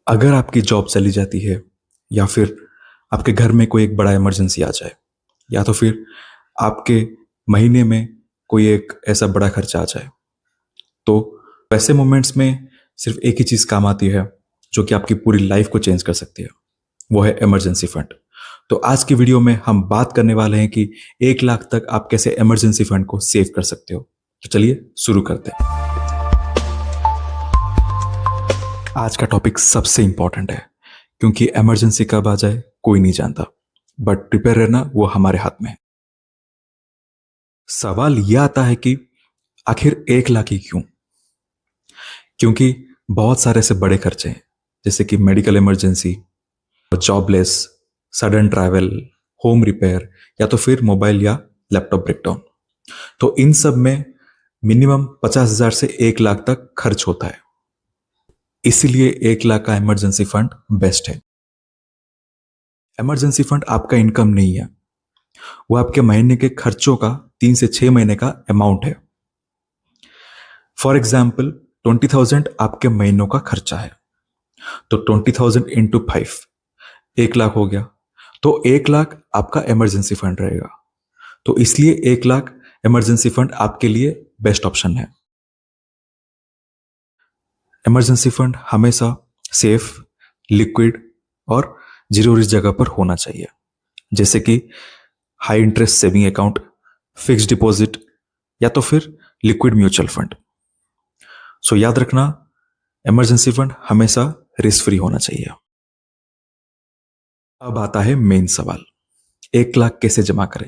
अगर आपकी जॉब चली जाती है या फिर आपके घर में कोई एक बड़ा इमरजेंसी आ जाए या तो फिर आपके महीने में कोई एक ऐसा बड़ा खर्चा आ जाए, तो वैसे मोमेंट्स में सिर्फ एक ही चीज़ काम आती है जो कि आपकी पूरी लाइफ को चेंज कर सकती है। वो है इमरजेंसी फंड। तो आज की वीडियो में हम बात करने वाले हैं कि 1 लाख तक आप कैसे इमरजेंसी फंड को सेव कर सकते हो। तो चलिए शुरू करते हैं। आज का टॉपिक सबसे इंपॉर्टेंट है क्योंकि इमरजेंसी कब आ जाए कोई नहीं जानता, बट प्रिपेयर रहना वो हमारे हाथ में है। सवाल यह आता है कि आखिर 1 लाख ही क्यों? क्योंकि बहुत सारे ऐसे बड़े खर्चे हैं जैसे कि medical emergency, jobless, sudden travel, home repair या तो फिर मोबाइल या लैपटॉप ब्रेकडाउन। तो इन सब में मिनिमम 50,000 से 1 लाख तक खर्च होता है। इसीलिए 1 लाख का इमरजेंसी फंड बेस्ट है। इमरजेंसी फंड आपका इनकम नहीं है, वो आपके महीने के खर्चों का 3 से 6 महीने का अमाउंट है। फॉर एग्जाम्पल 20,000 आपके महीनों का खर्चा है, तो 20,000 इंटू 5 1 लाख हो गया। तो 1 लाख आपका इमरजेंसी फंड रहेगा। तो इसलिए 1 लाख इमरजेंसी फंड आपके लिए बेस्ट ऑप्शन है। इमरजेंसी फंड हमेशा सेफ, लिक्विड और जीरो रिस्क जगह पर होना चाहिए, जैसे कि high interest saving account, fixed deposit या तो फिर लिक्विड म्यूचुअल फंड। सो याद रखना, इमरजेंसी फंड हमेशा रिस्क फ्री होना चाहिए। अब आता है मेन सवाल, 1 लाख कैसे जमा करें?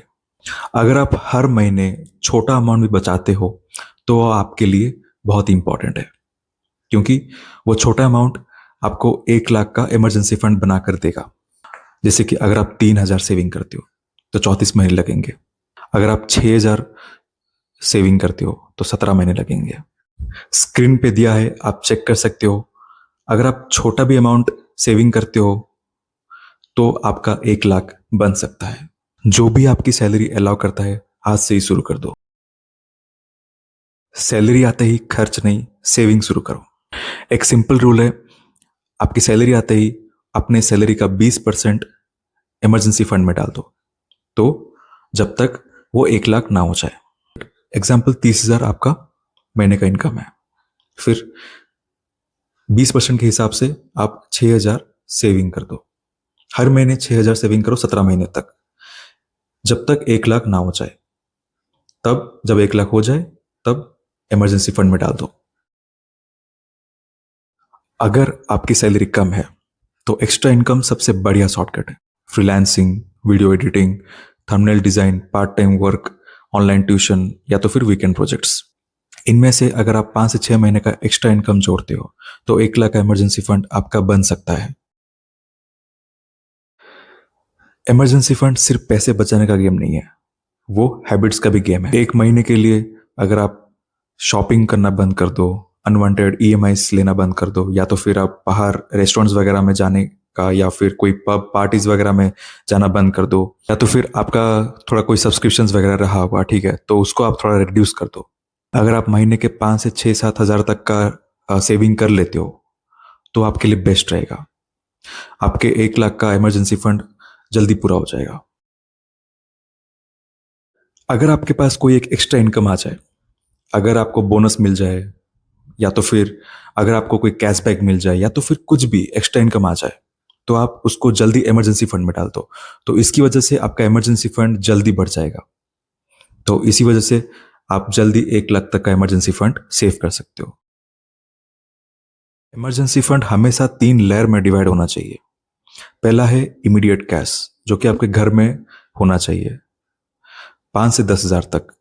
अगर आप हर महीने छोटा अमाउंट भी बचाते हो तो आपके लिए बहुत इंपॉर्टेंट है, क्योंकि वो छोटा अमाउंट आपको 1 लाख का इमरजेंसी फंड बनाकर देगा। जैसे कि अगर आप 3,000 सेविंग करते हो तो 34 महीने लगेंगे। अगर आप 6,000 सेविंग करते हो तो 17 महीने लगेंगे। स्क्रीन पे दिया है, आप चेक कर सकते हो। अगर आप छोटा भी अमाउंट सेविंग करते हो तो आपका 1 लाख बन सकता है। जो भी आपकी सैलरी अलाउ करता है आज से ही शुरू कर दो। सैलरी आते ही खर्च नहीं, सेविंग शुरू करो। एक सिंपल रूल है, आपकी सैलरी आते ही अपने सैलरी का 20% इमरजेंसी फंड में डाल दो, तो जब तक वो 1 लाख ना हो जाए। एग्जाम्पल 30,000 आपका महीने का इनकम है, फिर 20% के हिसाब से आप 6,000 सेविंग कर दो। हर महीने 6,000 सेविंग करो 17 महीने तक, जब तक 1 लाख ना हो जाए। तब जब 1 लाख हो जाए तब इमरजेंसी फंड में डाल दो। अगर आपकी सैलरी कम है तो एक्स्ट्रा इनकम सबसे बढ़िया शॉर्टकट है। Freelancing, video editing, thumbnail design, part time work, online tuition या तो फिर वीकेंड प्रोजेक्ट्स। इनमें से अगर आप 5 से 6 महीने का एक्स्ट्रा इनकम जोड़ते हो तो 1 लाख का इमरजेंसी फंड आपका बन सकता है। इमरजेंसी फंड सिर्फ पैसे बचाने का गेम नहीं है, वो हैबिट्स का भी गेम है। एक महीने के लिए अगर आप शॉपिंग करना बंद कर दो, अनवांटेड ईएमआईस लेना बंद कर दो, या तो फिर आप बाहर रेस्टोरेंट्स वगैरह में जाने का या फिर कोई पब पार्टीज वगैरह में जाना बंद कर दो, या तो फिर आपका थोड़ा कोई सब्सक्रिप्शंस वगैरह रहा हुआ, ठीक है, तो उसको आप थोड़ा रिड्यूस कर दो। अगर आप महीने के 5 से 6-7 हज़ार तक का सेविंग कर लेते हो तो आपके लिए बेस्ट रहेगा। आपके 1 लाख का इमरजेंसी फंड जल्दी पूरा हो जाएगा। अगर आपके पास कोई एक एक्स्ट्रा इनकम आ जाए, अगर आपको बोनस मिल जाए या तो फिर अगर आपको कोई कैशबैक मिल जाए या तो फिर कुछ भी एक्स्ट्रा इनकम आ जाए, तो आप उसको जल्दी इमरजेंसी फंड में डाल दो। तो इसकी वजह से आपका इमरजेंसी फंड जल्दी बढ़ जाएगा। तो इसी वजह से आप जल्दी 1 लाख तक का इमरजेंसी फंड सेव कर सकते हो। इमरजेंसी फंड हमेशा 3 लेयर में डिवाइड होना चाहिए। पहला है इमीडिएट कैश, जो कि आपके घर में होना चाहिए 5 से 10,000 तक।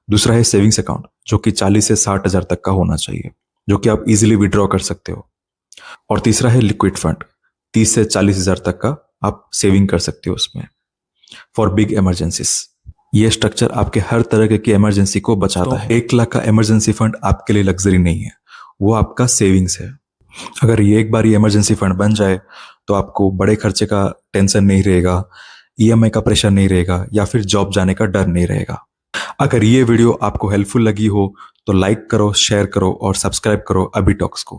दूसरा है सेविंग्स अकाउंट, जो कि 40 से 60,000 तक का होना चाहिए, जो कि आप इजीली विड्रॉ कर सकते हो। और तीसरा है लिक्विड फंड, 30 से 40,000 तक का आप सेविंग कर सकते हो उसमें, फॉर बिग इमरजेंसीज। ये स्ट्रक्चर आपके हर तरह की इमरजेंसी को बचाता है। 1 लाख का इमरजेंसी फंड आपके लिए लग्जरी नहीं है, वो आपका सेविंग्स है। अगर ये एक बार ये इमरजेंसी फंड बन जाए तो आपको बड़े खर्चे का टेंशन नहीं रहेगा, ईएमआई का प्रेशर नहीं रहेगा या फिर जॉब जाने का डर नहीं रहेगा। अगर ये वीडियो आपको हेल्पफुल लगी हो तो लाइक करो, शेयर करो और सब्सक्राइब करो अभी टॉक्स को।